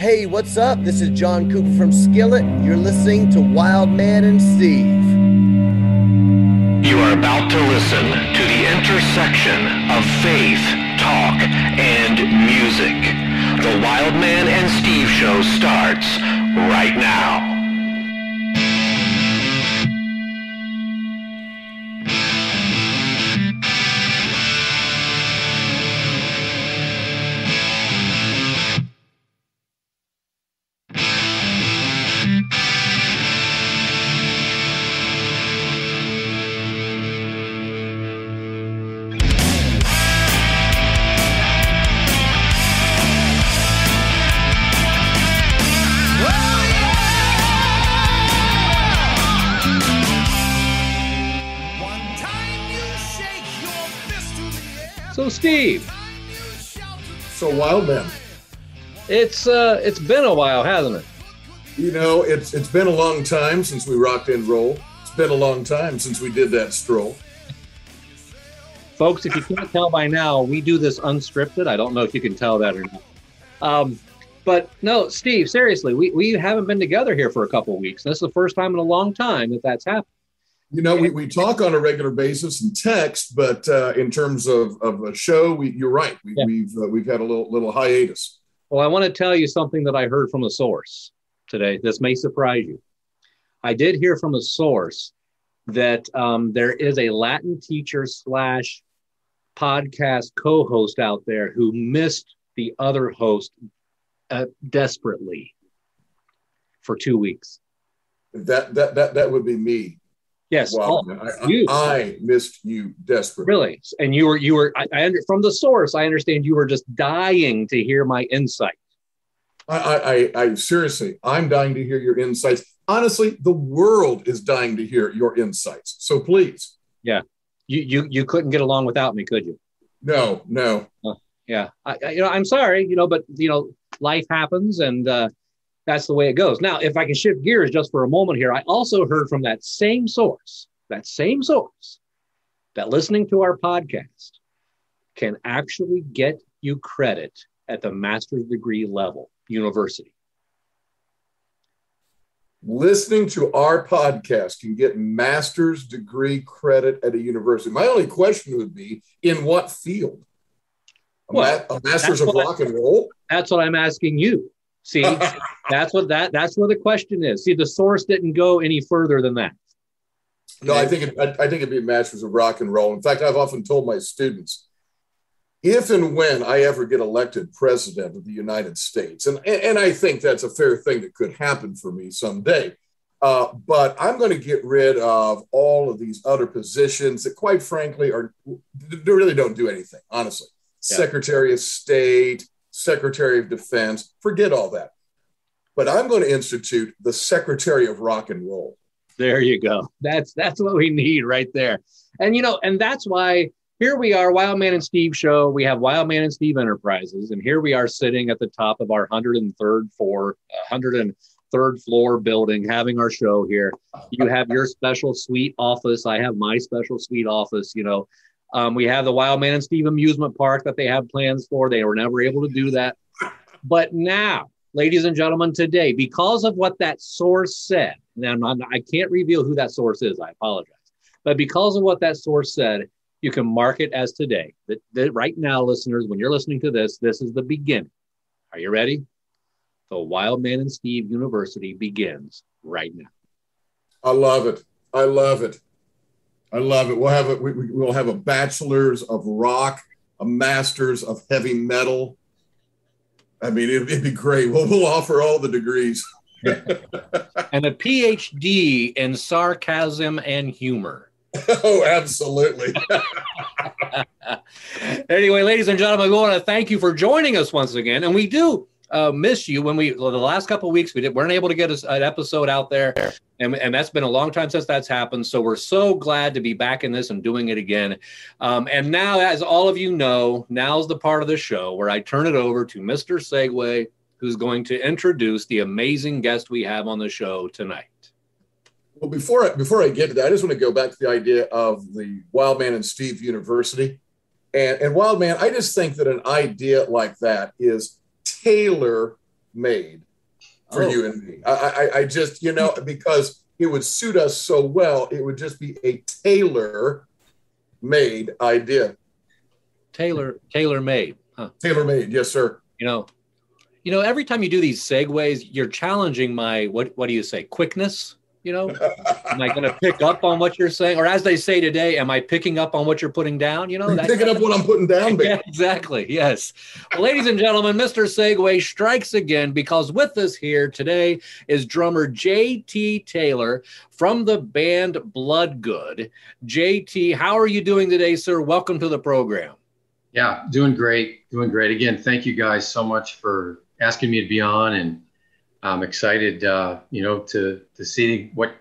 Hey, what's up? This is John Cooper from Skillet. You're listening to Wild Man and Steve. You are about to listen to the intersection of faith, talk, and music. The Wild Man and Steve show starts right now. So Steve, so Wild Man, it's been a while, hasn't it? You know, it's been a long time since we rocked and roll. It's been a long time since we did that stroll. Folks, if you can't tell by now, we do this unscripted. I don't know if you can tell that or not. But no, Steve, seriously, we haven't been together here for a couple of weeks. This is the first time in a long time that's happened. You know, we talk on a regular basis and text, but in terms of a show, you're right. We've had a little hiatus. Well, I want to tell you something that I heard from a source today. This may surprise you. I did hear from a source that there is a Latin teacher / podcast co-host out there who missed the other host desperately for 2 weeks. That would be me. Yes, wow, I missed you desperately. Really, and you were. From the source, I understand you were just dying to hear my insight. I seriously, I'm dying to hear your insights. Honestly, the world is dying to hear your insights. So please. Yeah, you couldn't get along without me, could you? No. Yeah, I'm sorry, but life happens, and that's the way it goes. Now, if I can shift gears just for a moment here, I also heard from that same source, that listening to our podcast can actually get you credit at the master's degree level, university. Listening to our podcast can get master's degree credit at a university. My only question would be, in what field? A master's of rock and roll? That's what I'm asking you. See, that's where the question is. See, the source didn't go any further than that. No, I think it'd be a master's of rock and roll. In fact, I've often told my students, if and when I ever get elected president of the United States, and I think that's a fair thing that could happen for me someday, but I'm going to get rid of all of these other positions that, quite frankly, they really don't do anything, honestly. Yeah. Secretary of State, Secretary of Defense, forget all that. But I'm going to institute the Secretary of Rock and Roll. There you go. That's what we need right there. And, and that's why here we are, Wild Man and Steve show. We have Wild Man and Steve Enterprises. And here we are sitting at the top of our 103rd floor building, having our show here. You have your special suite office. I have my special suite office, We have the Wild Man and Steve amusement park that they have plans for. They were never able to do that. But now, ladies and gentlemen, today, because of what that source said, now I can't reveal who that source is, I apologize. But because of what that source said, you can mark it as today. That right now, listeners, when you're listening to this is the beginning. Are you ready? The Wild Man and Steve University begins right now. I love it. We'll have a bachelor's of rock, a master's of heavy metal. I mean, it'd be great. We'll offer all the degrees. And a PhD in sarcasm and humor. Oh, absolutely. Anyway, ladies and gentlemen, we want to thank you for joining us once again. And we do miss you. The last couple of weeks, weren't able to get an episode out there. And that's been a long time since that's happened. So we're so glad to be back in this and doing it again. And now, as all of you know, now's the part of the show where I turn it over to Mr. Segway, who's going to introduce the amazing guest we have on the show tonight. Well, before I get to that, I just want to go back to the idea of the Wild Man and Steve University. And Wild Man, I just think that an idea like that is tailor made for you and me. I just, you know, because it would suit us so well, it would just be a tailor-made idea. Tailor-made, huh? Tailor-made, yes, sir. You know, every time you do these segues, you're challenging my, what do you say, quickness? You know, am I going to pick up on what you're saying? Or as they say today, am I picking up on what you're putting down? You know, picking up what I'm putting down, baby. Yeah, exactly. Yes. Well, ladies and gentlemen, Mr. Segway strikes again, because with us here today is drummer JT Taylor from the band Bloodgood. JT, how are you doing today, sir? Welcome to the program. Yeah, doing great. Doing great. Again, thank you guys so much for asking me to be on, and I'm excited, you know, to see what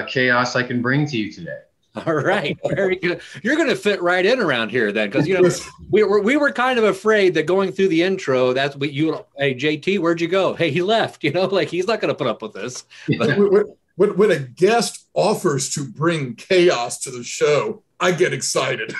chaos I can bring to you today. All right, very good. You're going to fit right in around here then, because, you know, we were kind of afraid that going through the intro, that's what you, hey, JT, where'd you go? Hey, he left, you know, like he's not going to put up with this. But, when a guest offers to bring chaos to the show, I get excited.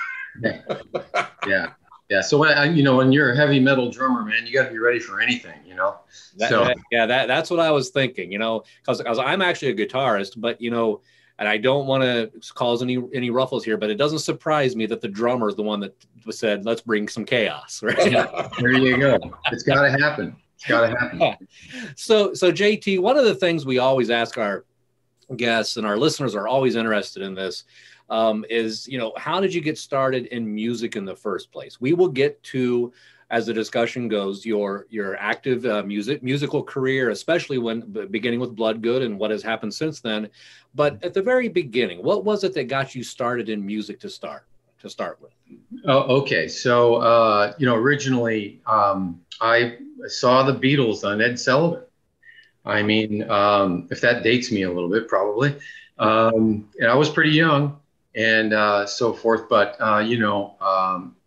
Yeah. So when you're a heavy metal drummer, man, you got to be ready for anything, you know. That's what I was thinking, you know, because I'm actually a guitarist, but you know, and I don't want to cause any ruffles here, but it doesn't surprise me that the drummer is the one that said, "Let's bring some chaos." Right? Yeah, there you go. It's got to happen. It's got to happen. Yeah. So JT, one of the things we always ask our guests, and our listeners are always interested in this, is, you know, how did you get started in music in the first place? We will get to, as the discussion goes, your active musical career, especially when beginning with Bloodgood and what has happened since then. But at the very beginning, what was it that got you started in music to start with? Oh, okay. So, you know, originally I saw the Beatles on Ed Sullivan. I mean, if that dates me a little bit, probably. And I was pretty young. And so forth, but you know,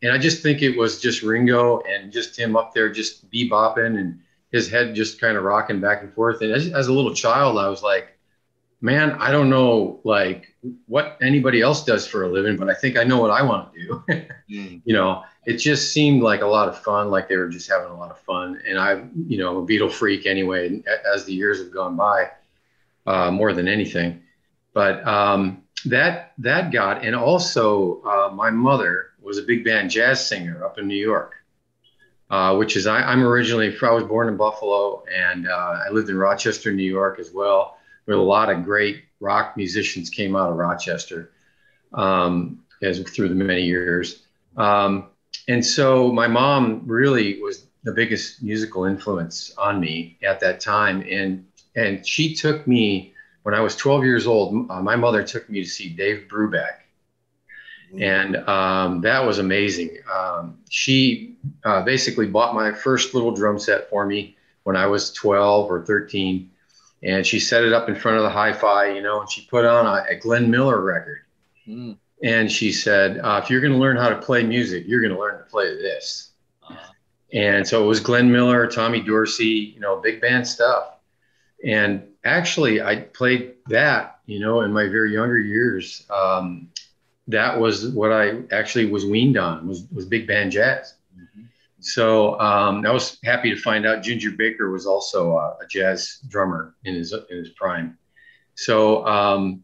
and I just think it was just Ringo and just him up there just bebopping and his head just kind of rocking back and forth. And as a little child, I was like, man, I don't know like what anybody else does for a living, but I think I know what I want to do. You know, it just seemed like a lot of fun, like they were just having a lot of fun. And I'm a Beatle freak anyway, as the years have gone by, more than anything. But that got, and also my mother was a big band jazz singer up in New York, which is, I was born in Buffalo, and I lived in Rochester, New York as well, where a lot of great rock musicians came out of Rochester as through the many years. And so my mom really was the biggest musical influence on me at that time. And she took me, when I was 12 years old, my mother took me to see Dave Brubeck. And that was amazing. She basically bought my first little drum set for me when I was 12 or 13. And she set it up in front of the hi-fi, you know, and she put on a Glenn Miller record. And she said, if you're going to learn how to play music, you're going to learn to play this. And so it was Glenn Miller, Tommy Dorsey, you know, big band stuff. And actually, I played that, you know, in my very younger years. That was what I actually was weaned on, was big band jazz. So I was happy to find out Ginger Baker was also a jazz drummer in his prime. So,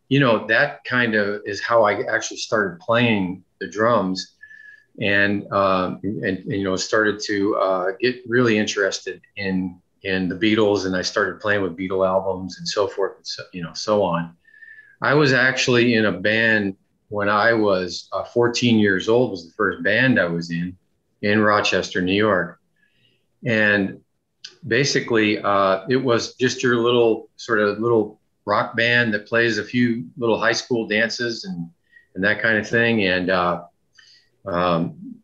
you know, that kind of is how I actually started playing the drums, and you know, started to get really interested in the Beatles, and I started playing with Beatle albums and so forth, and so, you know, so on. I was actually in a band when I was 14 years old. Was the first band I was in Rochester, New York. And basically it was just your little rock band that plays a few little high school dances and that kind of thing. And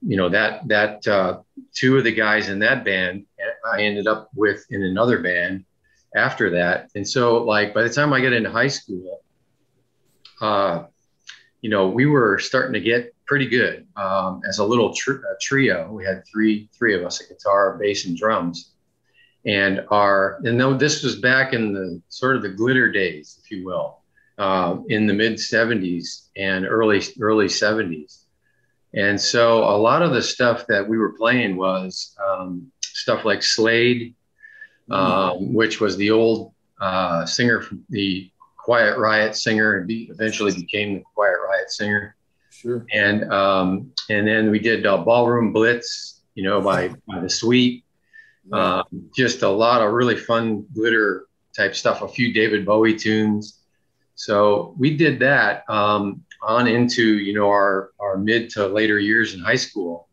you know, that two of the guys in that band I ended up with in another band after that. And so, like, by the time I got into high school, you know, we were starting to get pretty good as a little trio. We had three of us: a guitar, bass, and drums. And though this was back in the sort of the glitter days, if you will, in the mid 70s and early 70s. And so a lot of the stuff that we were playing was stuff like Slade, which was the old singer, from the Quiet Riot singer, and eventually became the Quiet Riot singer. Sure. And then we did Ballroom Blitz, by the Sweet. Just a lot of really fun glitter type stuff, a few David Bowie tunes. So we did that on into, our mid to later years in high school.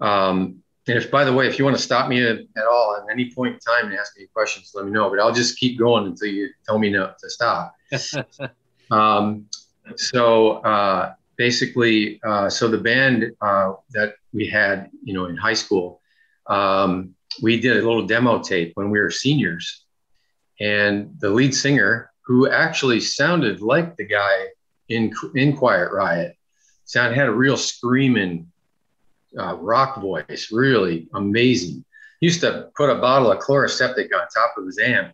And by the way, if you want to stop me at all at any point in time and ask me questions, let me know, but I'll just keep going until you tell me to stop. So basically, so the band that we had, in high school, we did a little demo tape when we were seniors, and the lead singer, who actually sounded like the guy in Quiet Riot, had a real screaming rock voice, really amazing. He used to put a bottle of chloroseptic on top of his amp,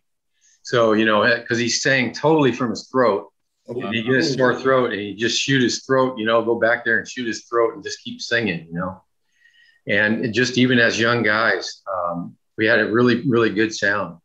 so because he sang totally from his throat. And he get a sore throat, and he just shoot his throat, go back there and shoot his throat and just keep singing, And just even as young guys, we had a really, really good sound.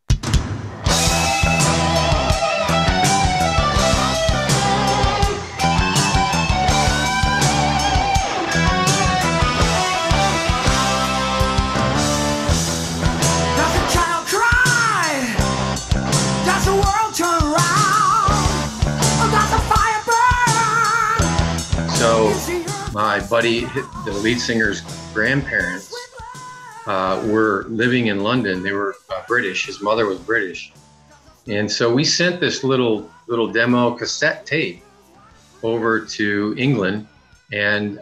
So my buddy, the lead singer's grandparents, were living in London. They were British. His mother was British. And so we sent this little demo cassette tape over to England and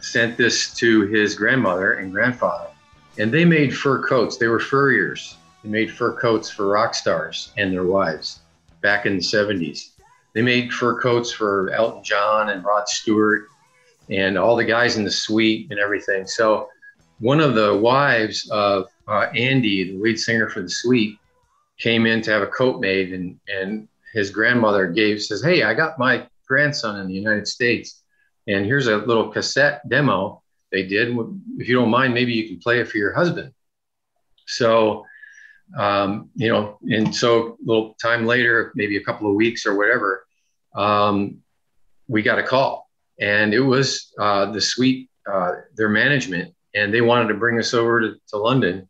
sent this to his grandmother and grandfather. And they made fur coats. They were furriers. They made fur coats for rock stars and their wives back in the 70s. They made fur coats for Elton John and Rod Stewart and all the guys in the Sweet and everything. So one of the wives of Andy, the lead singer for the Sweet, came in to have a coat made, and his grandmother says, "Hey, I got my grandson in the United States, and here's a little cassette demo they did. If you don't mind, maybe you can play it for your husband." So, and so a little time later, maybe a couple of weeks or whatever, we got a call, and it was the Sweet, their management, and they wanted to bring us over to London.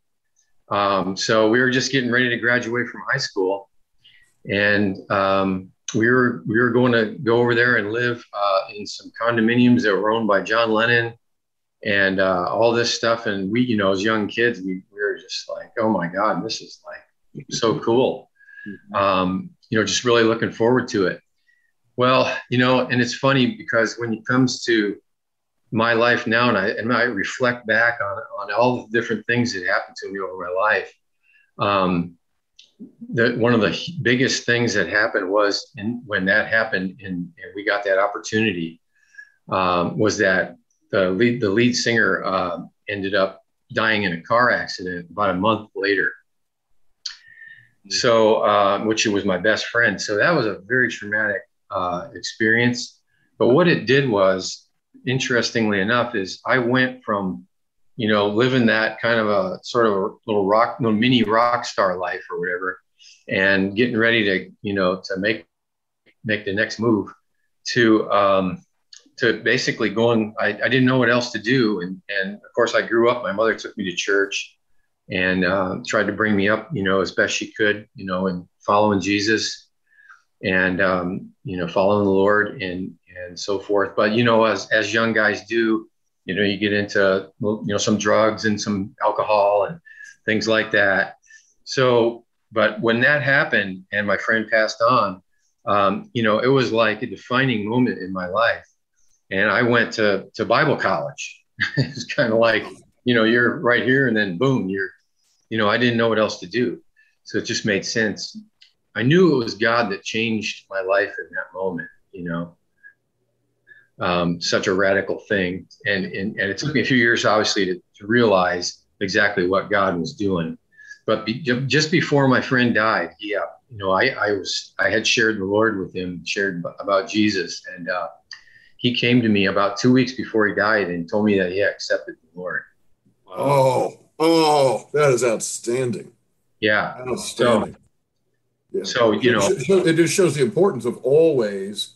So we were just getting ready to graduate from high school, and we were going to go over there and live in some condominiums that were owned by John Lennon and all this stuff. And we, as young kids, we were just like, oh my God, this is like so cool. Just really looking forward to it. Well, and it's funny because when it comes to my life now, and I reflect back on all the different things that happened to me over my life, that one of the biggest things that happened was, when that happened and we got that opportunity, was that the lead singer ended up dying in a car accident about a month later. So, which was my best friend. So that was a very traumatic experience. But what it did was, interestingly enough, is I went from, living that kind of a sort of a little mini rock star life or whatever, and getting ready to, to make the next move to basically going, I didn't know what else to do. And of course I grew up, my mother took me to church and tried to bring me up, as best she could, and following Jesus and, following the Lord and so forth. But, as young guys do, you get into, some drugs and some alcohol and things like that. So, but when that happened and my friend passed on, it was like a defining moment in my life. And I went to Bible college. It's kind of like, you're right here and then boom, I didn't know what else to do. So it just made sense. I knew it was God that changed my life in that moment, such a radical thing. And it took me a few years, obviously, to realize exactly what God was doing. But just before my friend died, I had shared the Lord with him, shared about Jesus. And he came to me about 2 weeks before he died and told me that he accepted the Lord. Oh, Oh, that is outstanding. Yeah. Outstanding. So you know, it just shows the importance of always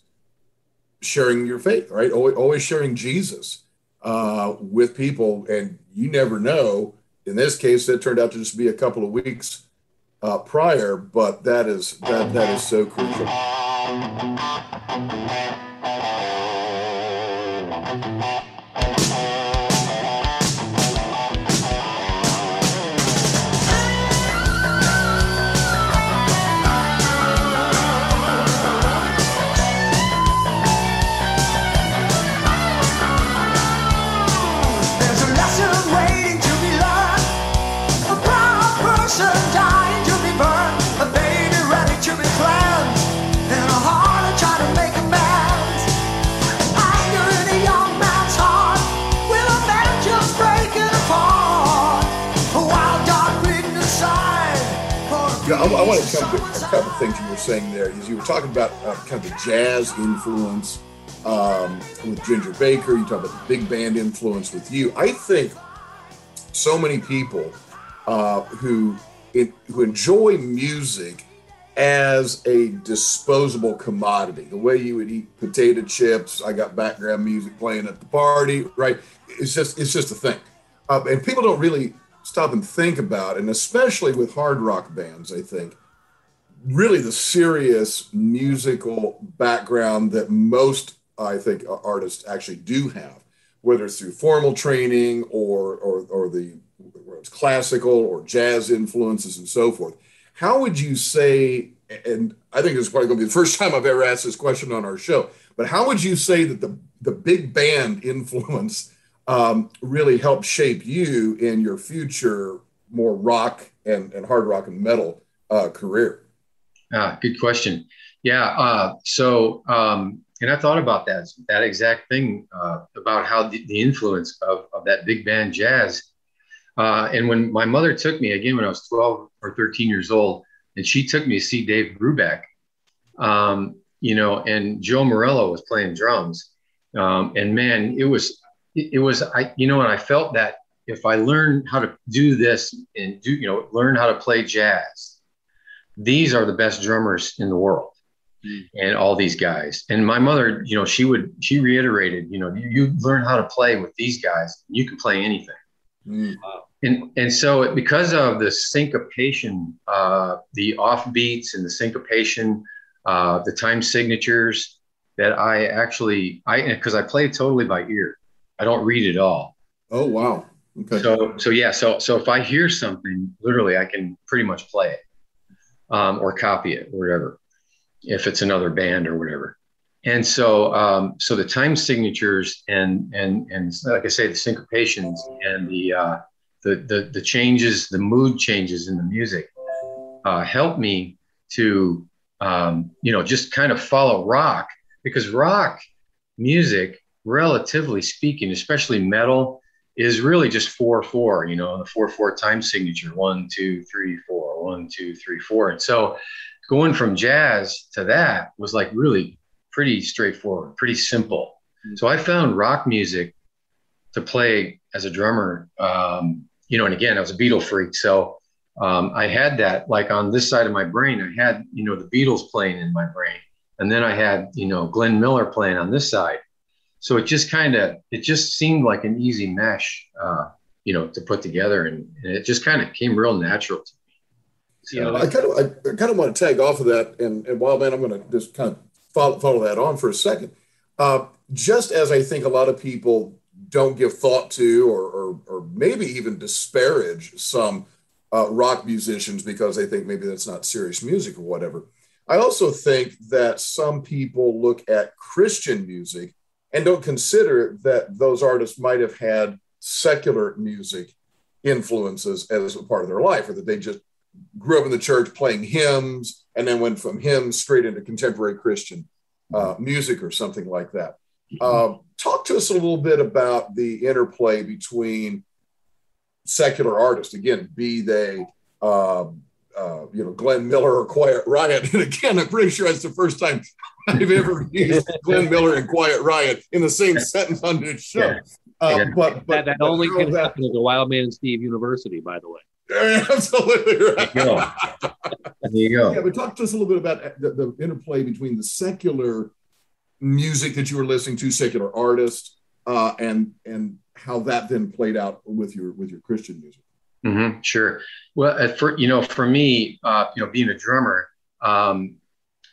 sharing your faith, right? Always sharing Jesus with people, and you never know. In this case, it turned out to just be a couple of weeks prior, but that is so crucial. I want to come to a couple of things you were saying there. Is you were talking about kind of the jazz influence with Ginger Baker. You talk about the big band influence with you. I think so many people who enjoy music as a disposable commodity, the way you would eat potato chips. I got background music playing at the party, right? It's just a thing, and people don't really stop and think about, and especially with hard rock bands, I think, really the serious musical background that most, I think, artists actually do have, whether it's through formal training or whether it's classical or jazz influences and so forth. How would you say, and I think this is probably going to be the first time I've ever asked this question on our show, but how would you say that the big band influence really helped shape you in your future more rock and hard rock and metal career? Good question. Yeah. And I thought about that exact thing about how the influence of that big band jazz. And when my mother took me, again, when I was 12 or 13 years old, and she took me to see Dave Brubeck, and Joe Morello was playing drums. And man, it was, and I felt that if I learn how to do this and learn how to play jazz, these are the best drummers in the world. And all these guys. And my mother, she reiterated, you learn how to play with these guys, you can play anything. Wow. And so because of the syncopation, the offbeats and the syncopation, the time signatures that because I play totally by ear. I don't read at all. Oh, wow. Okay. So if I hear something, literally I can pretty much play it or copy it or whatever, if it's another band or whatever. And so the time signatures and like I say, the syncopations and the changes, the mood changes in the music help me to, just kind of follow rock, because rock music, relatively speaking, especially metal, is really just 4/4, the 4/4 time signature, 1, 2, 3, 4, 1, 2, 3, 4. And so going from jazz to that was like really pretty straightforward, pretty simple. So I found rock music to play as a drummer, and again, I was a Beatle freak. So I had that, like on this side of my brain, I had, the Beatles playing in my brain. And then I had, Glenn Miller playing on this side. So it just seemed like an easy mesh, to put together. And it just kind of came real natural to me. So, I kind of want to tag off of that. And Wildman, I'm going to just kind of follow that on for a second. Just as I think a lot of people don't give thought to, or maybe even disparage some rock musicians because they think maybe that's not serious music or whatever. I also think that some people look at Christian music and don't consider that those artists might have had secular music influences as a part of their life, or that they just grew up in the church playing hymns and then went from hymns straight into contemporary Christian music or something like that. Talk to us a little bit about the interplay between secular artists, again, be they Glenn Miller or Quiet Riot. And again, I'm pretty sure that's the first time I've ever used Glenn Miller and Quiet Riot in the same sentence on this show. But that only Harold, can happen at the Wild Man and Steve University, by the way. absolutely right. There you go. Yeah, but talk to us a little bit about the interplay between the secular music that you were listening to, secular artists, and how that then played out with your Christian music. Mm-hmm, sure. Well, for me, being a drummer,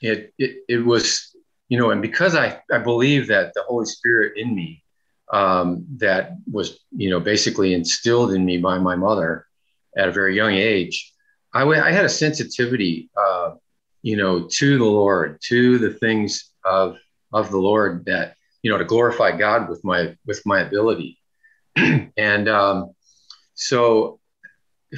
it was, and because I believe that the Holy Spirit in me, that was, basically instilled in me by my mother at a very young age, I had a sensitivity, to the Lord, to the things of the Lord, that, to glorify God with my ability. And so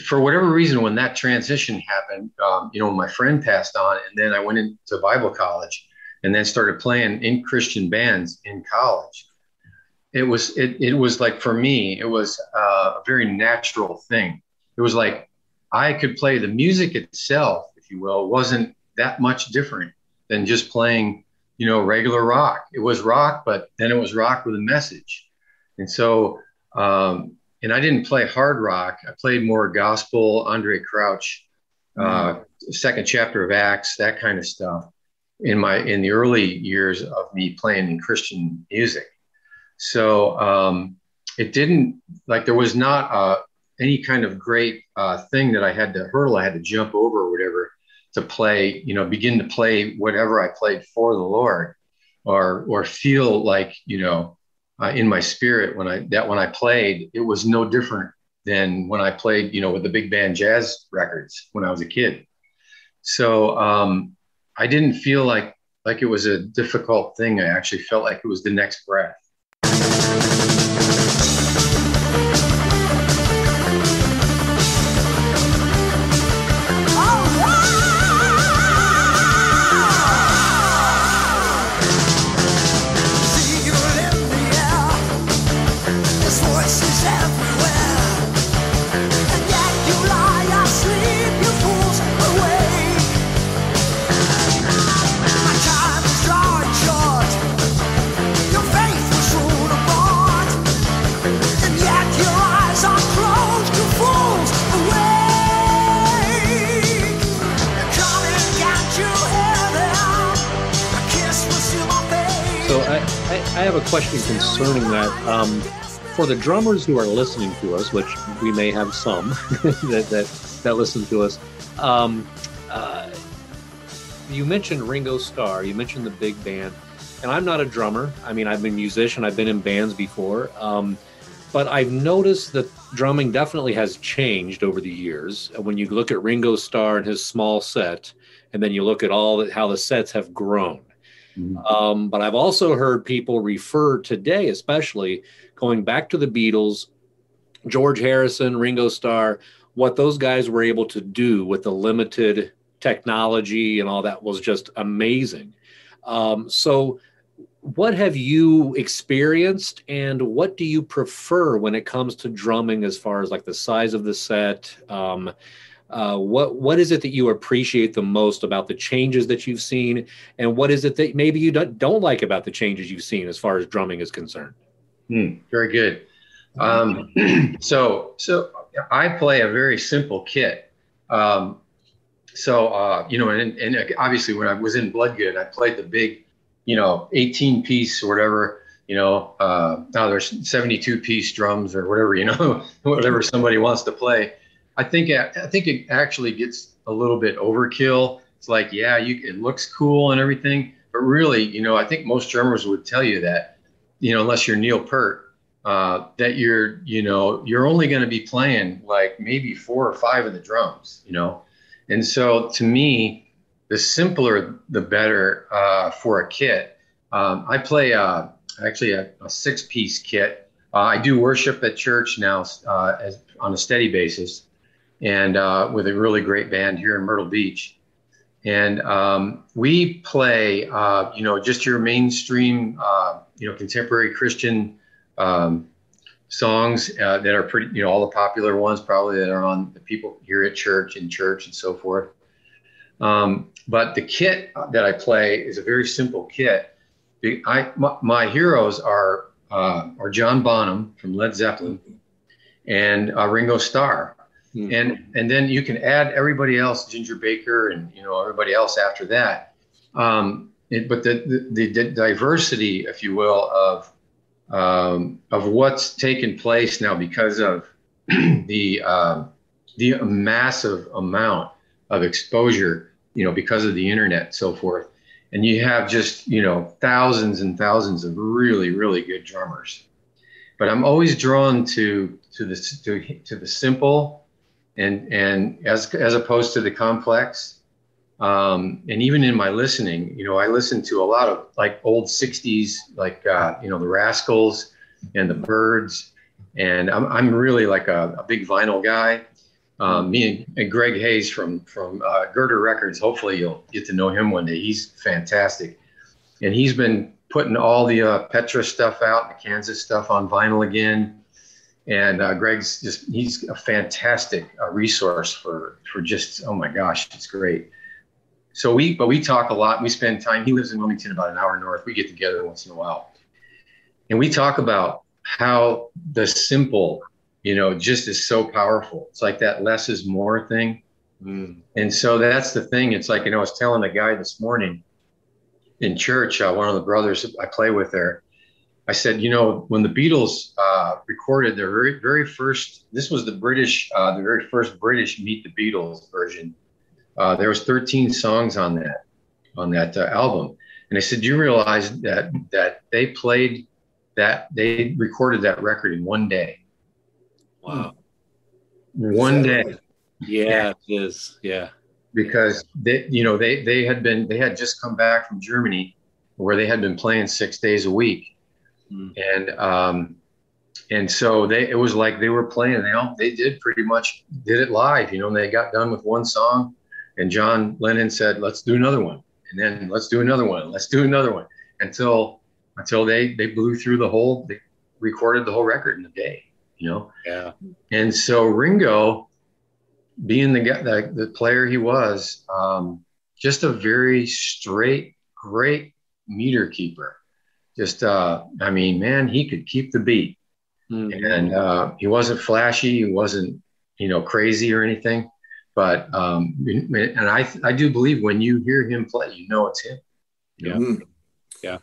for whatever reason, when that transition happened, my friend passed on, and then I went into Bible college and then started playing in Christian bands in college. It was like, for me, it was a very natural thing. It was like I could play the music itself, if you will, wasn't that much different than just playing, regular rock. It was rock, but then it was rock with a message. And so, and I didn't play hard rock. I played more gospel, Andre Crouch, second chapter of Acts, that kind of stuff in the early years of me playing in Christian music. So it didn't, like, there was not any kind of great thing that I had to jump over or whatever to play, begin to play whatever I played for the Lord, or feel like, in my spirit when I played, it was no different than when I played, with the big band jazz records when I was a kid. So I didn't feel like it was a difficult thing. I actually felt like it was the next breath. I have a question concerning that. For the drummers who are listening to us, which we may have some that listen to us, you mentioned Ringo Starr, you mentioned the big band, and I'm not a drummer. I mean, I've been a musician, I've been in bands before, but I've noticed that drumming definitely has changed over the years. When you look at Ringo Starr and his small set, and then you look at how the sets have grown. Mm-hmm. But I've also heard people refer today, especially going back to the Beatles, George Harrison, Ringo Starr, what those guys were able to do with the limited technology and all that was just amazing. So what have you experienced, and what do you prefer when it comes to drumming as far as like the size of the set? What is it that you appreciate the most about the changes that you've seen, and what is it that maybe you don't like about the changes you've seen as far as drumming is concerned? Very good. So I play a very simple kit. And obviously when I was in Bloodgood, I played the big, 18 piece or whatever, now there's 72 piece drums or whatever, whatever somebody wants to play. I think it actually gets a little bit overkill. It's like, it looks cool and everything, but really, I think most drummers would tell you that, unless you're Neil Peart, that you're only going to be playing like maybe 4 or 5 of the drums, And so to me, the simpler, the better for a kit. I play actually a 6-piece kit. I do worship at church now on a steady basis, and with a really great band here in Myrtle Beach. And we play, just your mainstream, contemporary Christian songs that are pretty, all the popular ones probably that are on the people here at church and so forth. But the kit that I play is a very simple kit. My heroes are or John Bonham from Led Zeppelin, and Ringo Starr. And then you can add everybody else, Ginger Baker, and everybody else after that. But the diversity, if you will, of what's taken place now because of the massive amount of exposure, because of the internet and so forth. And you have just, thousands and thousands of really, really good drummers. But I'm always drawn to the simple and as opposed to the complex. And even in my listening, I listen to a lot of like old 60s, like, the Rascals and the Byrds. And I'm really like a big vinyl guy. Me and Greg Hayes from Girder Records, hopefully you'll get to know him one day. He's fantastic. And he's been putting all the Petra stuff out, the Kansas stuff on vinyl again. And he's a fantastic resource for just, oh my gosh, it's great. So we talk a lot. We spend time. He lives in Wilmington, about an hour north. We get together once in a while. And we talk about how the simple, just is so powerful. It's like that less is more thing. And so that's the thing. It's like, I was telling a guy this morning in church, one of the brothers I play with there, I said, when the Beatles recorded their very, very first, this was the very first British Meet the Beatles version. There was 13 songs on that album. And I said, do you realize that they recorded that record in one day? Wow. One day. Yeah, it is. Yeah. Because they had just come back from Germany where they had been playing 6 days a week. And so it was like they were playing, they did pretty much did it live, and they got done with one song and John Lennon said, let's do another one. And then let's do another one. Let's do another one until they blew through they recorded the whole record in a day, Yeah. And so Ringo, being the player he was, just a very straight, great meter keeper. Just, man, he could keep the beat. And he wasn't flashy. He wasn't, crazy or anything. But, and I do believe when you hear him play, it's him. Yeah. Yeah.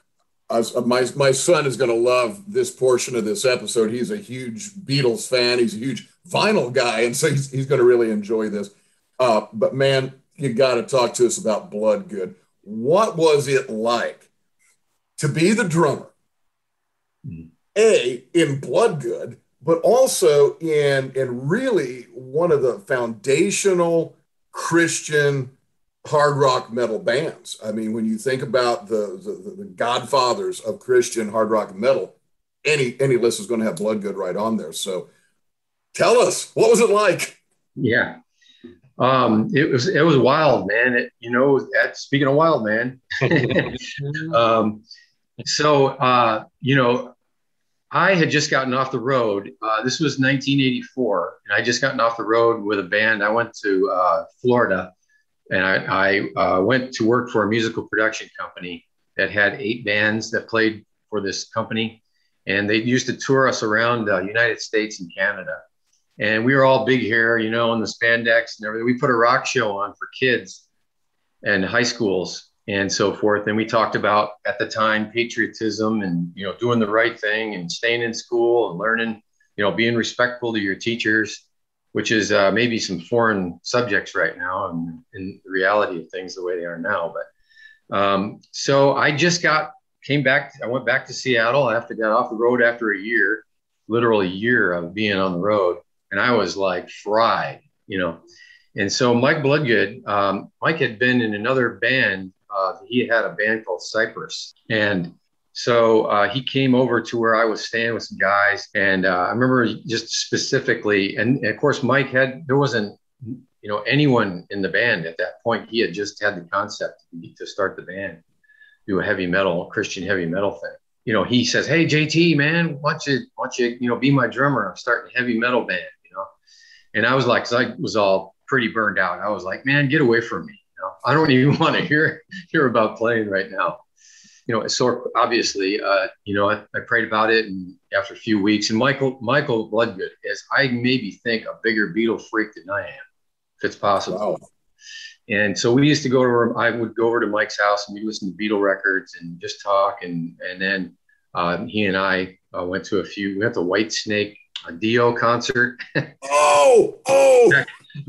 My son is going to love this portion of this episode. He's a huge Beatles fan. He's a huge vinyl guy. And so he's going to really enjoy this. But man, you got to talk to us about Bloodgood. What was it like to be the drummer, in Bloodgood, but also in really one of the foundational Christian hard rock metal bands? I mean, when you think about the godfathers of Christian hard rock metal, any list is going to have Bloodgood right on there. So tell us, what was it like? Yeah. It was wild, man. Speaking of wild, man. I had just gotten off the road. This was 1984, and I just gotten off the road with a band. I went to Florida, and I went to work for a musical production company that had 8 bands that played for this company, and they used to tour us around the United States and Canada. And we were all big hair, in the spandex and everything. We put a rock show on for kids and high schools and so forth. And we talked about, at the time, patriotism and, doing the right thing and staying in school and learning, being respectful to your teachers, which is maybe some foreign subjects right now and in the reality of things the way they are now. But so I came back. I went back to Seattle after I got off the road after a year, literally a year of being on the road. And I was like fried, And so Mike Bloodgood, Mike had been in another band. He had a band called Cypress. And so he came over to where I was staying with some guys. And I remember just specifically, and of course, there wasn't, anyone in the band at that point. He had just had the concept to start the band, do a Christian heavy metal thing. He says, "Hey, JT, man, why don't you, be my drummer? I'm starting a heavy metal band, And I was like, 'cause I was all pretty burned out. I was like, man, get away from me. I don't even want to hear about playing right now. so obviously, I prayed about it, and after a few weeks, and Michael Bloodgood is, I maybe think, a bigger Beatle freak than I am, if it's possible. Wow. And so we used to I would go over to Mike's house and we listen to Beatle records and just talk. And then he and I went to we went to White Snake, a Dio concert. Oh!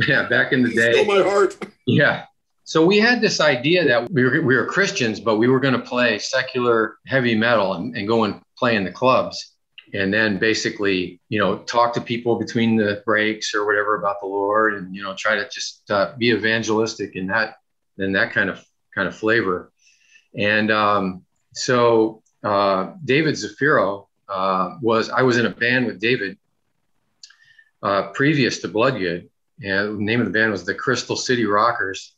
Back in the day. Still my heart. Yeah. So we had this idea that we were Christians, but we were going to play secular heavy metal and go and play in the clubs. And then basically, talk to people between the breaks or whatever about the Lord, and try to just be evangelistic in that kind of flavor. And so David Zafiro I was in a band with David previous to Bloodgood, and the name of the band was the Crystal City Rockers,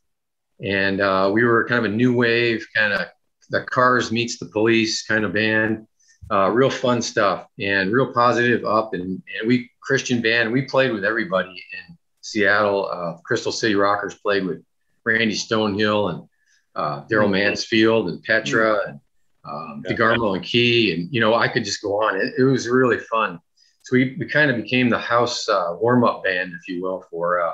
and we were kind of a new wave, kind of the Cars meets the Police kind of band. Real fun stuff and real positive up, and we Christian band. We played with everybody in Seattle. Crystal City Rockers played with Randy Stonehill and Daryl Mansfield and Petra and DeGarmo and Key, and I could just go on. It was really fun. So we kind of became the house warm-up band, if you will, for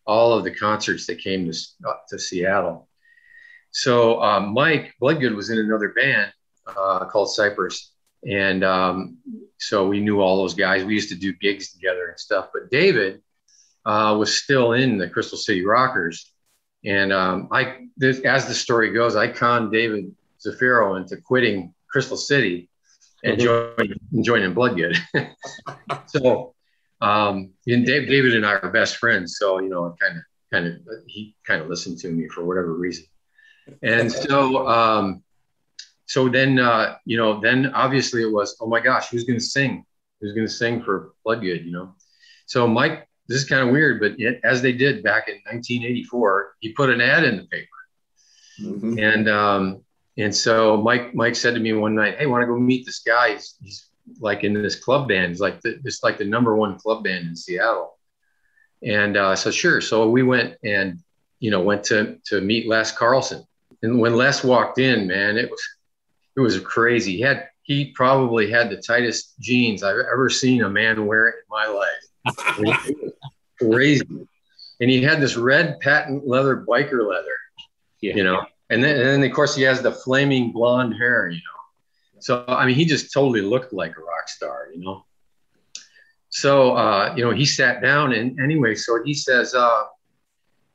all of the concerts that came to Seattle. So Mike Bloodgood was in another band called Cypress. And so we knew all those guys. We used to do gigs together and stuff. But David was still in the Crystal City Rockers. And as the story goes, I conned David Zafiro into quitting Crystal City and joining Bloodgood. So David and I are best friends. So, he kind of listened to me for whatever reason. And so so then, then obviously it was, oh my gosh, who's going to sing? Who's going to sing for Bloodgood, So Mike, this is kind of weird, but as they did back in 1984, he put an ad in the paper. Mm-hmm. And so Mike said to me one night, hey, want to go meet this guy? He's like in this club band. He's like it's like the number one club band in Seattle. And so sure. So we went and, went to meet Les Carlson. And when Les walked in, man, it was crazy. He probably had the tightest jeans I've ever seen a man wear in my life. It was crazy. And he had this red patent leather biker leather, and then of course he has the flaming blonde hair, So, I mean, he just totally looked like a rock star, So, he sat down, and anyway, so he says, so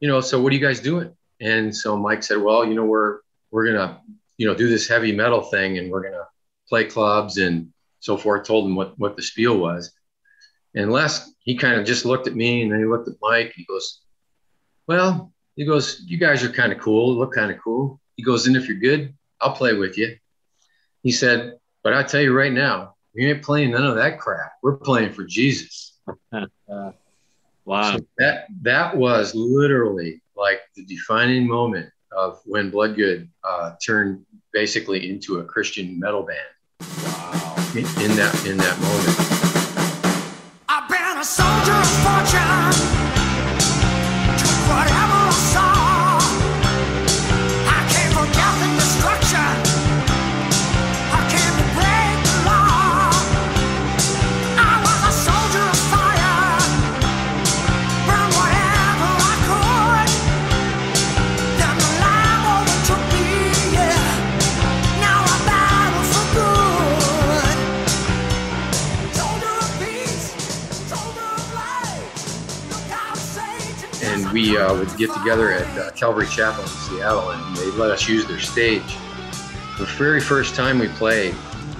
what are you guys doing? And so Mike said, well, we're going to, do this heavy metal thing, and we're going to play clubs and so forth. Told him what the spiel was. And Les, he kind of just looked at me, and then he looked at Mike. He goes, well, you guys are kind of cool, look kind of cool. He goes, and if you're good, I'll play with you. He said, but I tell you right now, we ain't playing none of that crap. We're playing for Jesus. Wow. So that was literally like the defining moment of when Bloodgood turned basically into a Christian metal band. Wow. In that moment. I've been a soldier of fortune, took whatever I saw. I came from death and destruction. I came to break the law. I was a soldier of fire, burned whatever I could. Then the lamb overtook me, Now I battle for good. Soldier of peace, soldier of light. Look out, Satan. And we would get together at Calvary Chapel in Seattle, and they let us use their stage. The very first time we played,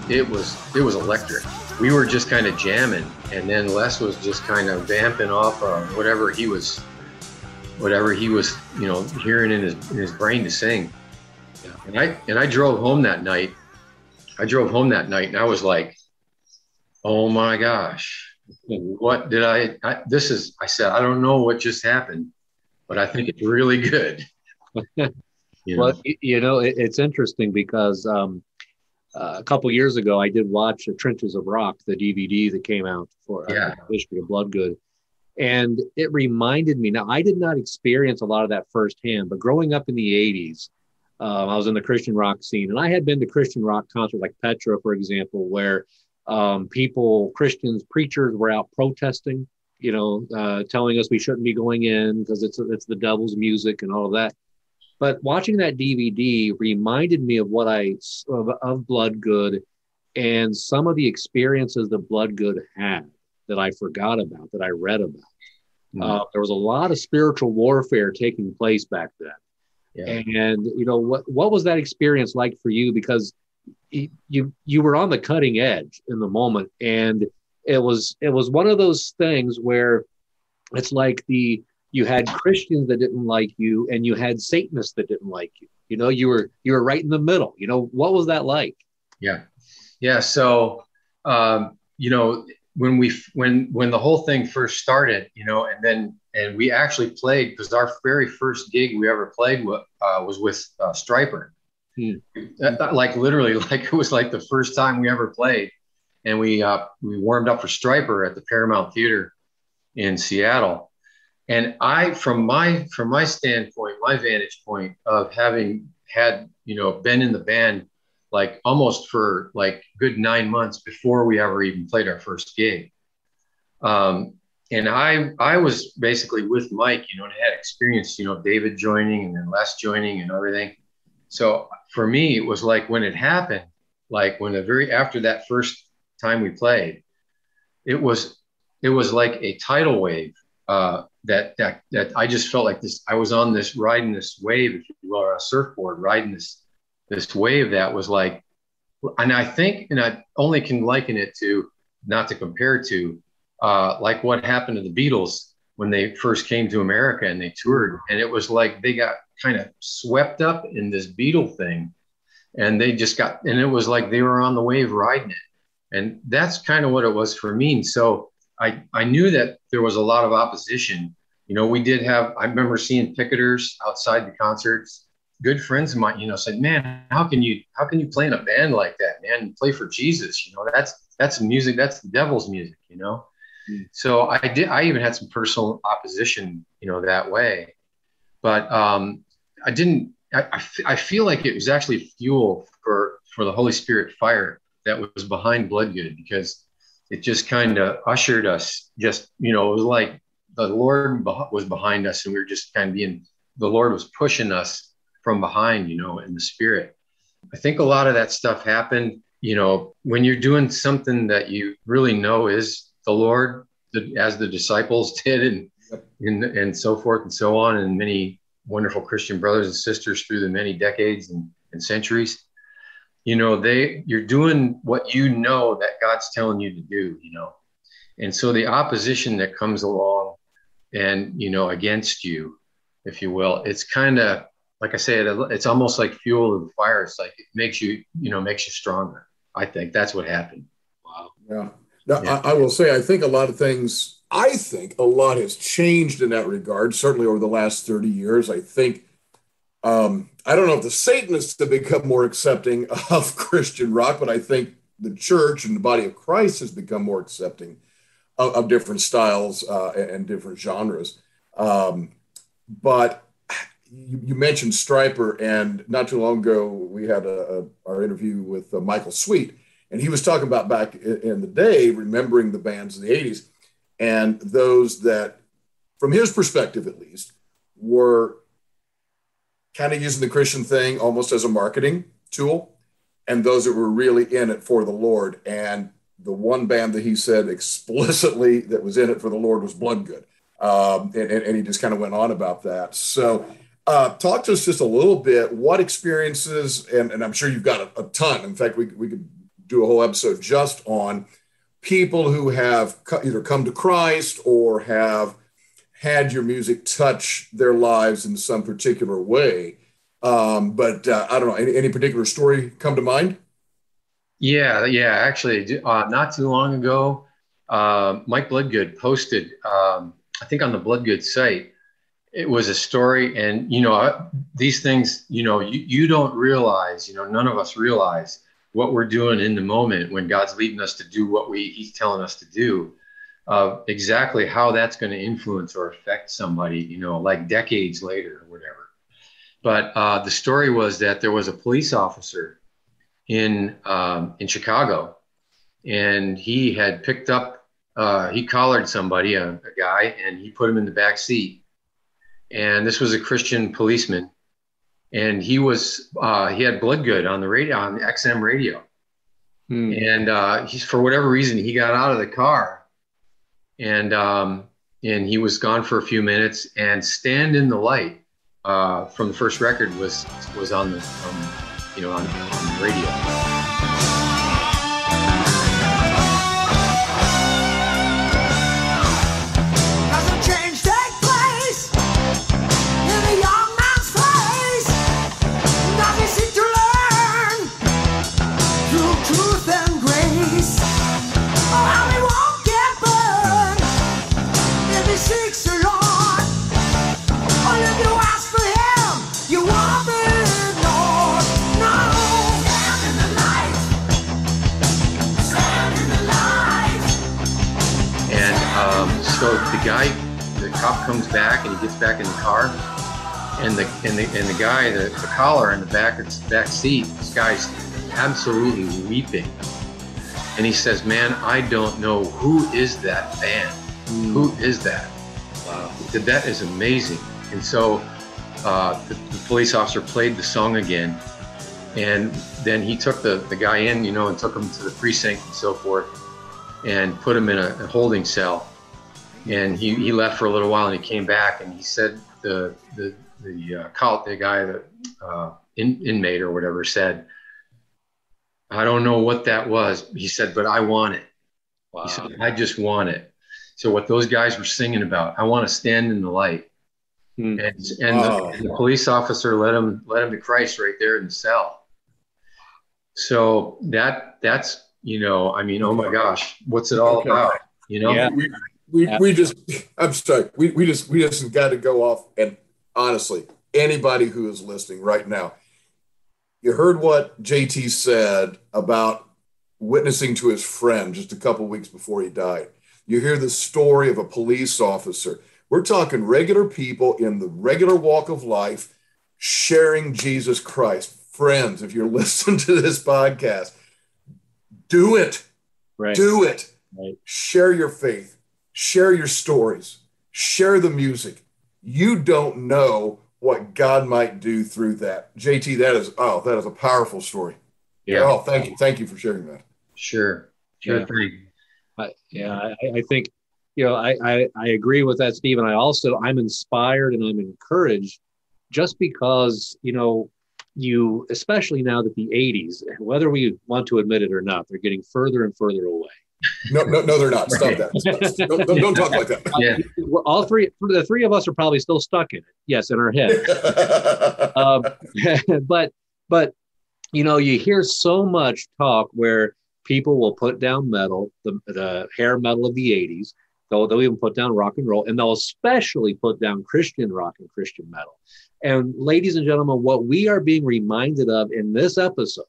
it was electric. We were just kind of jamming, and then Les was just kind of vamping off whatever he was, hearing in his brain to sing. Yeah. And I drove home that night. And I was like, oh my gosh, what did I said, I don't know what just happened, but I think it's really good. Well, it's interesting because a couple years ago, I did watch Trenches of Rock, the DVD that came out for the history of Bloodgood. And it reminded me, now I did not experience a lot of that firsthand, but growing up in the 80s, I was in the Christian rock scene, and I had been to Christian rock concerts like Petra, for example, where Christians, preachers were out protesting, telling us we shouldn't be going in because it's the devil's music and all of that. But watching that DVD reminded me of of Bloodgood and some of the experiences that Bloodgood had that I forgot about, that I read about. There was a lot of spiritual warfare taking place back then. Yeah. And what was that experience like for you? Because you were on the cutting edge in the moment, and it was one of those things where it's like you had Christians that didn't like you, and you had Satanists that didn't like you. You were right in the middle. What was that like? Yeah. So when the whole thing first started, and we actually played, because our very first gig we ever played was with Stryper. Like literally, like it was like the first time we ever played, and we warmed up for Stryper at the Paramount Theater in Seattle. And from my standpoint, my vantage point of having had been in the band like almost for like good 9 months before we ever even played our first gig. And I was basically with Mike, and had experienced, David joining and then Les joining and everything. So for me, it was like when it happened, like after that first time we played, it was like a tidal wave, that I just felt like I was on this, riding this wave, if you will, or a surfboard, riding this wave that was like, and I think, and I only can liken it to, not to compare to, like what happened to the Beatles when they first came to America and they toured, and it was like they got kind of swept up in this Beatle thing, and and it was like they were on the wave riding it, and that's kind of what it was for me. So I knew that there was a lot of opposition. We did have, I remember seeing picketers outside the concerts. Good friends of mine, said, "Man, how can you play in a band like that, man? And play for Jesus? That's music. That's the devil's music, So I even had some personal opposition, that way. But I didn't. I feel like it was actually fuel for the Holy Spirit fire that was behind Bloodgood, because it just kind of ushered us. Just it was like the Lord was behind us, and we were just kind of the Lord was pushing us from behind, in the Spirit. I think a lot of that stuff happened, when you're doing something that you really know is the Lord, as the disciples did, and so forth and so on, and many wonderful Christian brothers and sisters through the many decades and centuries. You're doing what that God's telling you to do, and so the opposition that comes along and against you, if you will, it's kind of, like I say, it's almost like fuel to the fire. It's like it makes you stronger. I think that's what happened. Wow. Yeah. Now, yeah. I will say, I think a lot has changed in that regard, certainly over the last 30 years. I think, I don't know if the Satanists have become more accepting of Christian rock, but I think the church and the body of Christ has become more accepting of different styles and different genres. But you mentioned Stryper, and not too long ago we had our interview with Michael Sweet, and he was talking about back in the day, remembering the bands in the 80s, and those that, from his perspective at least, were kind of using the Christian thing almost as a marketing tool, and those that were really in it for the Lord. And the one band that he said explicitly that was in it for the Lord was Bloodgood. And he just kind of went on about that. So talk to us just a little bit, what experiences, and I'm sure you've got a ton. In fact, we could do a whole episode just on people who have either come to Christ or have had your music touch their lives in some particular way. But I don't know, any particular story come to mind? Yeah. Actually, not too long ago, Mike Bloodgood posted, I think on the Bloodgood site, it was a story, and these things, you don't realize, none of us realize what we're doing in the moment when God's leading us to do what He's telling us to do. Exactly how that's going to influence or affect somebody, like decades later or whatever. But the story was that there was a police officer in Chicago, and he had picked up, he collared somebody, a guy, and he put him in the back seat. And this was a Christian policeman, and he had Bloodgood on the radio, on the XM radio. And he's, for whatever reason, he got out of the car, and he was gone for a few minutes. And "Stand in the Light" from the first record was on the on the radio. So the cop comes back, and he gets back in the car, and the guy, the collar in the back seat, this guy's absolutely weeping, and he says, "Man, I don't know, who is that band? Who is that?" Wow, that is amazing. And so the police officer played the song again, and then he took the guy in, and took him to the precinct and so forth, and put him in a holding cell. And he left for a little while, and he came back, and he said the guy, the inmate or whatever, said, "I don't know what that was." He said, "But I want it." Wow. He said, "I just want it." So what those guys were singing about, "I want to stand in the light." And the police officer led him to Christ right there in the cell. So that's oh my gosh, what's it all about? Yeah. We just, I'm sorry, we just got to go off. And honestly, anybody who is listening right now, you heard what JT said about witnessing to his friend just a couple of weeks before he died. You hear the story of a police officer. We're talking regular people in the regular walk of life sharing Jesus Christ. Friends, if you're listening to this podcast, do it. Right. Do it. Right. Share your faith. Share your stories, share the music. You don't know what God might do through that. JT, that is a powerful story. Yeah. Oh, thank you for sharing that. Sure. I think, I agree with that, Steve. And I'm inspired and I'm encouraged just because, you, especially now that the 80s, whether we want to admit it or not, they're getting further and further away. No, they're not. Stop that. Don't talk like that. Yeah. The three of us are probably still stuck in it. Yes, in our head. But you hear so much talk where people will put down metal, the hair metal of the 80s. They'll even put down rock and roll, and they'll especially put down Christian rock and Christian metal. And ladies and gentlemen, what we are being reminded of in this episode,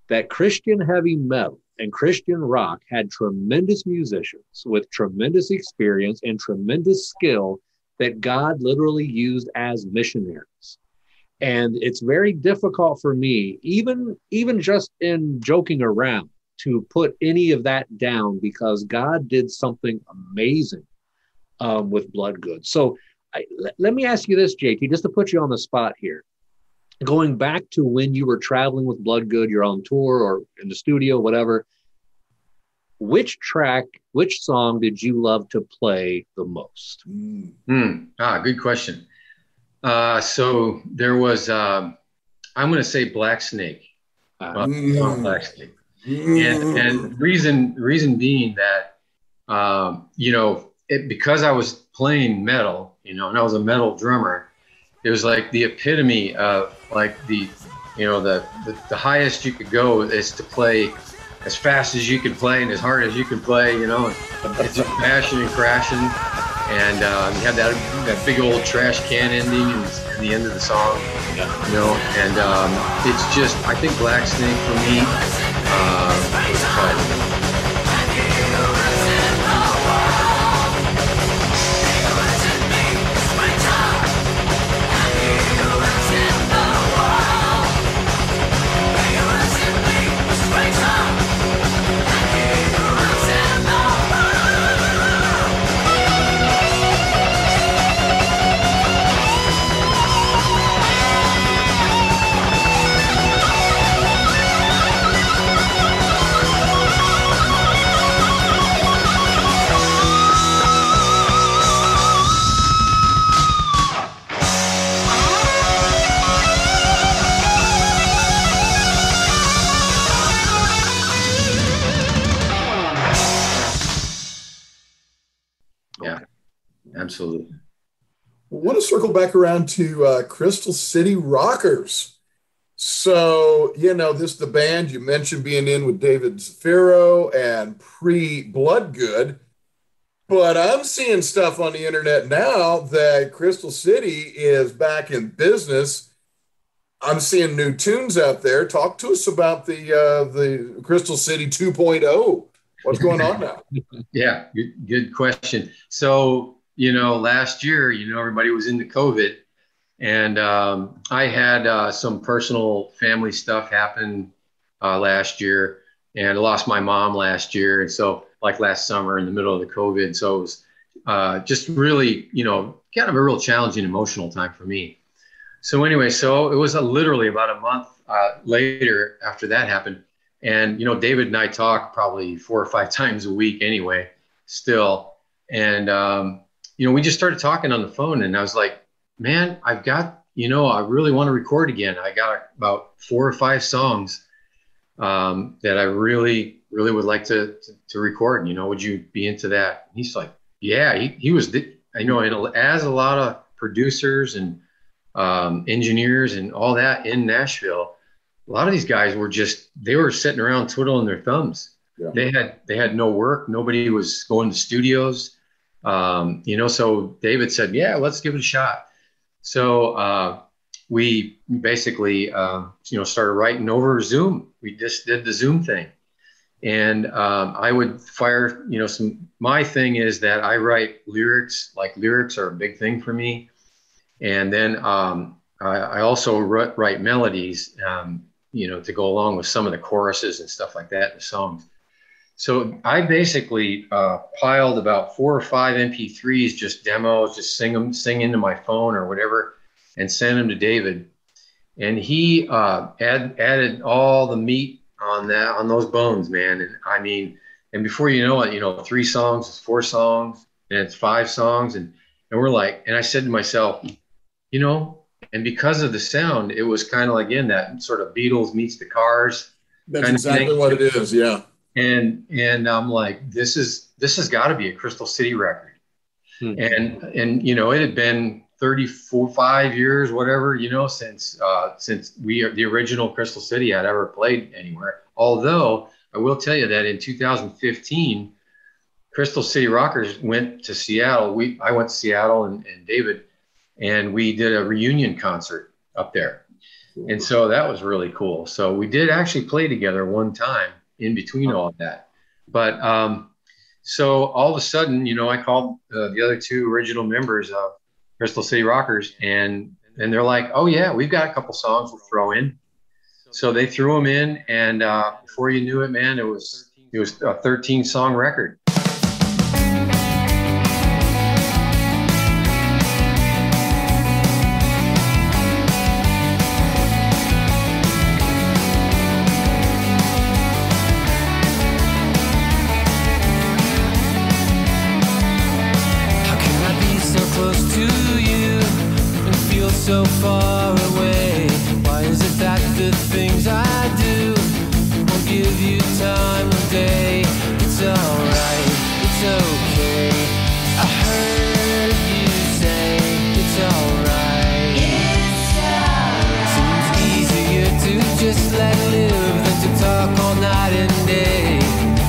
that Christian heavy metal and Christian rock had tremendous musicians with tremendous experience and tremendous skill that God literally used as missionaries. And it's very difficult for me, even just in joking around, to put any of that down, because God did something amazing with Bloodgood. So let me ask you this, JT, just to put you on the spot here. Going back to when you were traveling with Bloodgood, you're on tour or in the studio, whatever, which song did you love to play the most? Good question. So there was, I'm going to say Black Snake. Black Snake. And reason being that, because I was playing metal, and I was a metal drummer, it was like the epitome of like the highest you could go is to play as fast as you can play and as hard as you can play, it's just mashing and crashing. And you had that big old trash can ending in the end of the song, and it's just, I think Black Snake for me was fun. I want to circle back around to Crystal City Rockers. So, the band you mentioned being in with David Zafiro and pre-Bloodgood, but I'm seeing stuff on the internet now that Crystal City is back in business. I'm seeing new tunes out there. Talk to us about the Crystal City 2.0. What's going on now? Yeah, good question. So, last year, everybody was into COVID, and I had some personal family stuff happen last year, and I lost my mom last year. And so, like last summer in the middle of the COVID. So it was just really, kind of a real challenging emotional time for me. So anyway, so it was literally about a month later after that happened. And, David and I talk probably 4 or 5 times a week anyway, still. And, we just started talking on the phone, and I was like, man, I've got, I really want to record again. I got about 4 or 5 songs that I really would like to record. Would you be into that? And he's like, yeah, he was, as a lot of producers and engineers and all that in Nashville, a lot of these guys they were sitting around twiddling their thumbs. Yeah. They had no work. Nobody was going to studios. So David said, yeah, let's give it a shot. So we basically, started writing over Zoom. We just did the Zoom thing. And I would fire, my thing is that I write lyrics, like lyrics are a big thing for me. And then I also write melodies, to go along with some of the choruses and stuff like that in the songs. So I basically piled about 4 or 5 MP3s, just demos, just sing into my phone or whatever, and sent them to David. And he added all the meat on those bones, man. And before you know it, 3 songs, it's 4 songs, and it's 5 songs, and we're like, and I said to myself, and because of the sound, it was kind of like in that sort of Beatles meets the Cars. That's exactly what it is, yeah. And I'm like, this has got to be a Crystal City record. And it had been 35 years, whatever, since the original Crystal City had ever played anywhere. Although I will tell you that in 2015, Crystal City Rockers went to Seattle. I went to Seattle and David, and we did a reunion concert up there. And so that was really cool. So we did actually play together one time in between all of that. But so all of a sudden, I called the other 2 original members of Crystal City Rockers, and they're like, oh yeah, we've got a couple songs we'll throw in. So they threw them in, and before you knew it, man, it was a 13-song record. So far away, why is it that the things I do won't give you time of day? It's alright, it's okay. I heard you say it's alright. It's alright. Seems easier to just let live than to talk all night and day.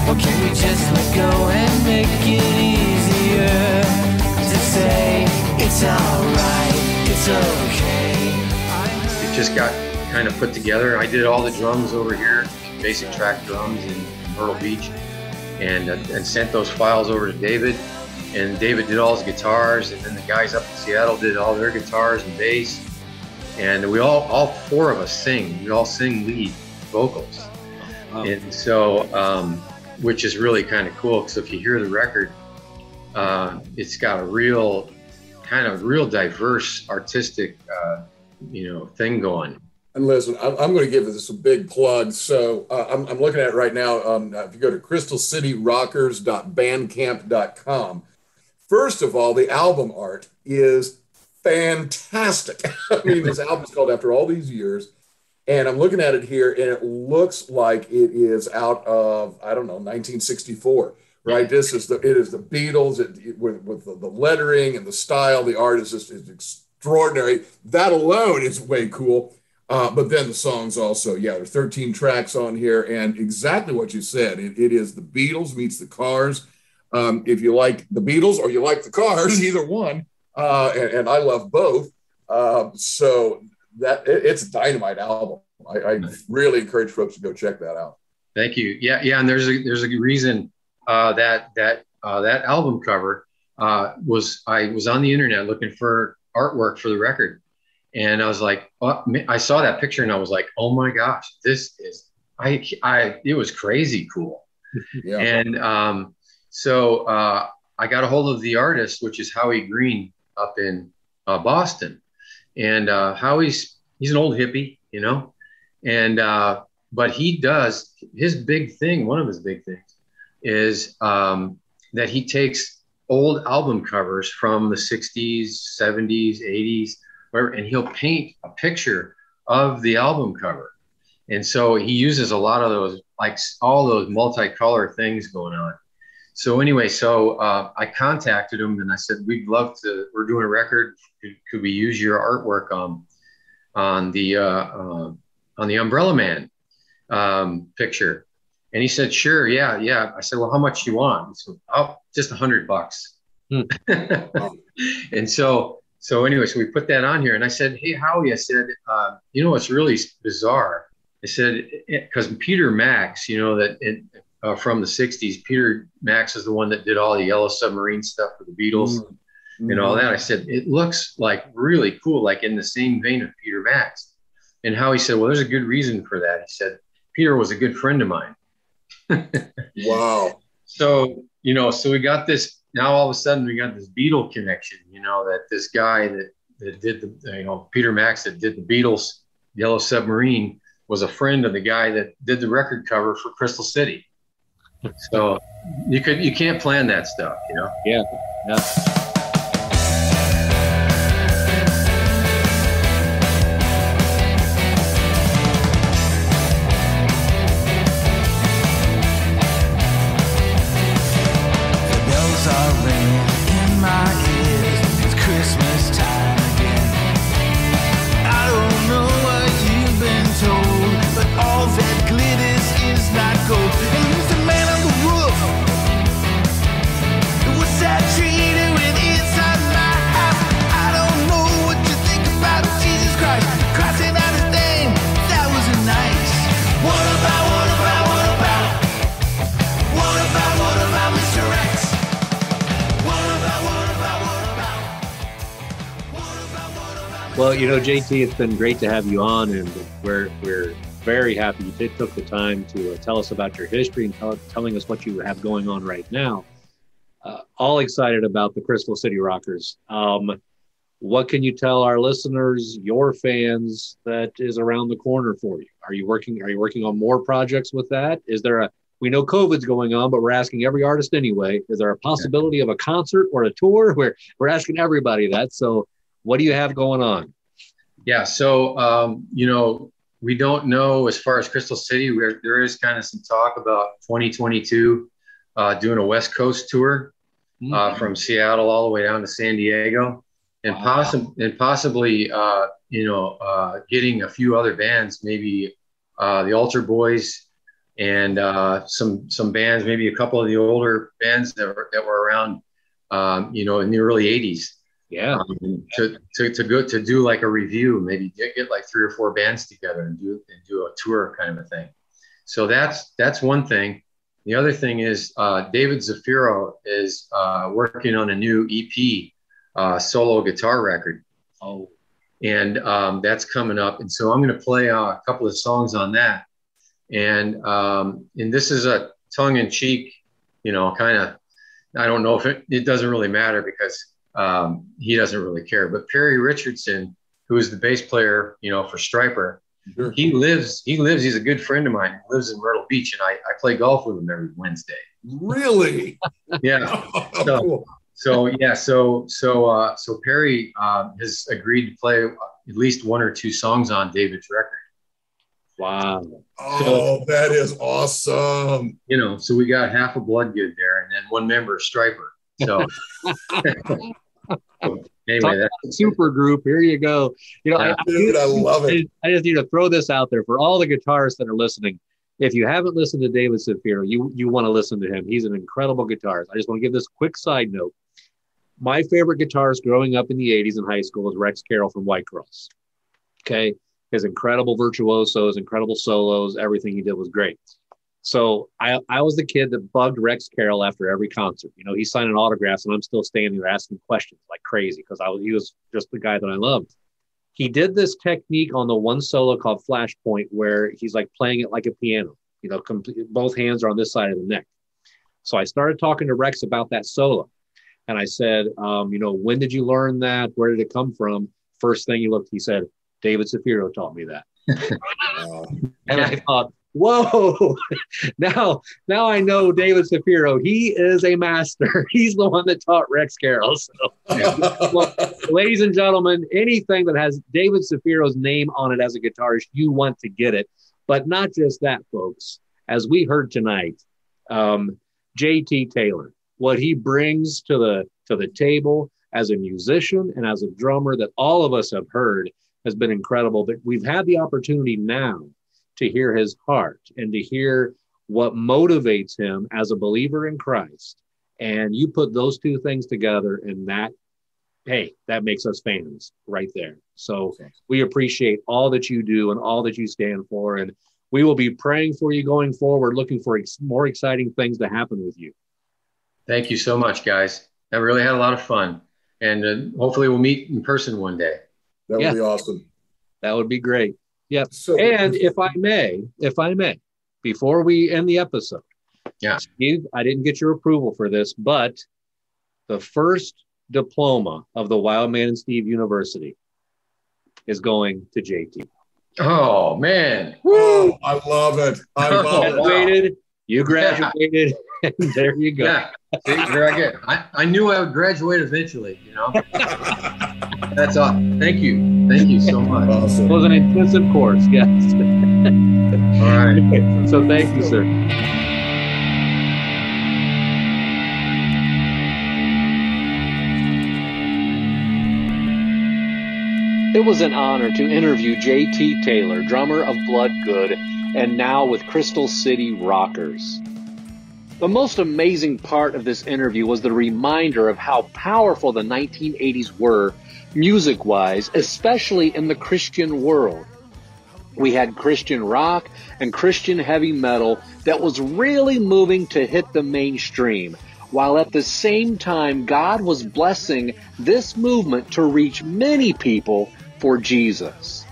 Or can we just let go and make it easier to say it's alright? It's okay. It just got kind of put together. I did all the drums over here, basic track drums in Myrtle Beach, and sent those files over to David. And David did all his guitars, and then the guys up in Seattle did all their guitars and bass. And we all 4 of us sing. We all sing lead vocals. Wow. And so, which is really kind of cool, because if you hear the record, it's got a real diverse artistic, thing going. And listen, I'm going to give this a big plug. So I'm looking at it right now. If you go to crystalcityrockers.bandcamp.com, first of all, the album art is fantastic. I mean, this album's called After All These Years. And I'm looking at it here, and it looks like it is out of, 1964. right? It is the Beatles with the lettering and the style. The art is just extraordinary. That alone is way cool. But then the songs also, there's 13 tracks on here, and exactly what you said. It is the Beatles meets the Cars. If you like the Beatles or you like the Cars, either one, and I love both. So it's a dynamite album. I really encourage folks to go check that out. Thank you. Yeah, and there's a reason that album cover I was on the internet looking for artwork for the record. And I was like, I saw that picture and I was like, oh my gosh, this is, it was crazy cool. Yeah. And so I got a hold of the artist, which is Howie Green up in Boston. And Howie's an old hippie, and but he does his big thing. One of his big things is that he takes old album covers from the 60s, 70s, 80s, and he'll paint a picture of the album cover. And so he uses a lot of those, like all those multicolor things going on. So anyway, I contacted him and I said, we're doing a record. Could we use your artwork on the Umbrella Man picture? And he said, sure. Yeah. I said, well, how much do you want? He said, oh, just $100. And so anyway, we put that on here, and I said, hey, Howie, I said, it's really bizarre. I said, because Peter Max, from the 60s, Peter Max is the one that did all the Yellow Submarine stuff for the Beatles and all that. I said, it looks like really cool, like in the same vein of Peter Max. And Howie said, well, there's a good reason for that. He said, Peter was a good friend of mine. Wow. So we got this. Now all of a sudden we got this Beatle connection, that this guy that did the, Peter Max that did the Beatles Yellow Submarine was a friend of the guy that did the record cover for Crystal City. So you can't plan that stuff, Yeah. Well, JT, it's been great to have you on, and we're very happy you took the time to tell us about your history and telling us what you have going on right now. All excited about the Crystal City Rockers. What can you tell our listeners, your fans, that is around the corner for you? Are you working on more projects with that? We know COVID's going on, but we're asking every artist anyway. Is there a possibility of a concert or a tour? We're asking everybody that. So what do you have going on? Yeah. So, we don't know as far as Crystal City, there is kind of some talk about 2022 doing a West Coast tour from Seattle all the way down to San Diego, and possibly getting a few other bands, maybe the Altar Boys and some bands, maybe a couple of the older bands that were around, in the early 80s. Yeah. To do like a review, maybe get like 3 or 4 bands together and do a tour kind of a thing. So that's one thing. The other thing is David Zafiro is working on a new EP solo guitar record. Oh, and that's coming up. And so I'm going to play a couple of songs on that. And this is a tongue in cheek, kind of. I don't know if it doesn't really matter because he doesn't really care. But Perry Richardson, who is the bass player, for Stryper, sure. He lives, he's a good friend of mine. He lives in Myrtle Beach, and I play golf with him every Wednesday. Really? Yeah. Cool. So Perry has agreed to play at least 1 or 2 songs on David's record. Wow. Oh, that is awesome. You know, so we got half of Bloodgood there, and then one member is Striper. So anyway, that's super group. Here you go. You know, I love it. I just need to throw this out there for all the guitarists that are listening. If you haven't listened to David Zafiro, you want to listen to him. He's an incredible guitarist. I just want to give this quick side note. My favorite guitarist growing up in the 80s in high school was Rex Carroll from White Cross. Okay. His incredible virtuosos, incredible solos, everything he did was great. So I was the kid that bugged Rex Carroll after every concert. You know, he's signing autographs and I'm still standing there asking questions like crazy because he was just the guy that I loved. He did this technique on the one solo called Flashpoint where he's like playing it like a piano, you know, both hands are on this side of the neck. So I started talking to Rex about that solo. And I said, you know, when did you learn that? Where did it come from? First thing he said, David Zafiro taught me that. And I thought, whoa, now I know David Zafiro. He is a master. He's the one that taught Rex Carroll. So, well, ladies and gentlemen, anything that has David Zafiro's name on it as a guitarist, you want to get it. But not just that, folks. As we heard tonight, J.T. Taylor, what he brings to the table as a musician and as a drummer that all of us have heard has been incredible. But we've had the opportunity now to hear his heart and to hear what motivates him as a believer in Christ. And you put those two things together and that makes us fans right there. So we appreciate all that you do and all that you stand for. And we will be praying for you going forward, looking for more exciting things to happen with you. Thank you so much, guys. I really had a lot of fun. And hopefully we'll meet in person one day. That would be awesome. That would be great. Yep. So, and if I may, before we end the episode, Steve, I didn't get your approval for this, but the first diploma of the Wild Man and Steve University is going to JT. Oh, man. Woo! I love it. You graduated, and there you go. Yeah. I knew I would graduate eventually, you know. That's all. Thank you. Thank you so much. Awesome. It was an intensive course, yes. All right. So thank you, sir. It was an honor to interview J.T. Taylor, drummer of Bloodgood, and now with Crystal City Rockers. The most amazing part of this interview was the reminder of how powerful the 1980s were, music-wise, especially in the Christian world. We had Christian rock and Christian heavy metal that was really moving to hit the mainstream, while at the same time God was blessing this movement to reach many people for Jesus.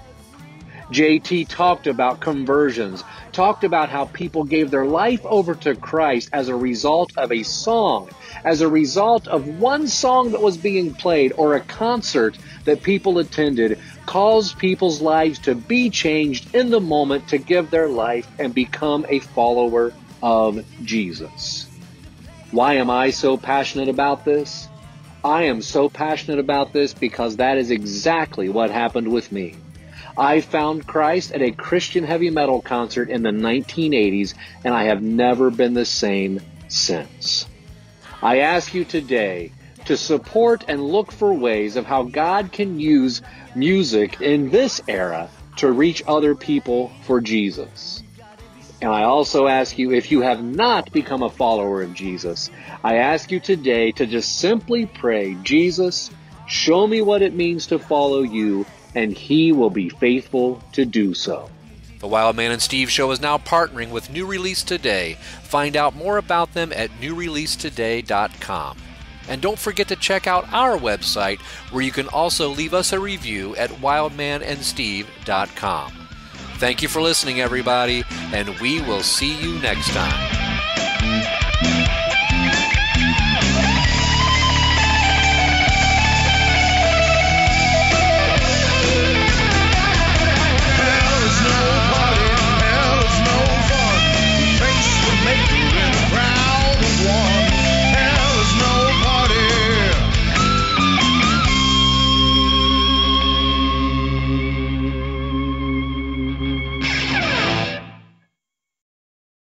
JT talked about conversions, talked about how people gave their life over to Christ as a result of a song, as a result of one song that was being played or a concert that people attended, caused people's lives to be changed in the moment to give their life and become a follower of Jesus. Why am I so passionate about this? I am so passionate about this because that is exactly what happened with me. I found Christ at a Christian heavy metal concert in the 1980s, and I have never been the same since. I ask you today to support and look for ways of how God can use music in this era to reach other people for Jesus. And I also ask you, if you have not become a follower of Jesus, I ask you today to just simply pray, Jesus, show me what it means to follow you, and He will be faithful to do so. The Wild Man and Steve Show is now partnering with New Release Today. Find out more about them at newreleasetoday.com. And don't forget to check out our website, where you can also leave us a review at wildmanandsteve.com. Thank you for listening, everybody, and we will see you next time.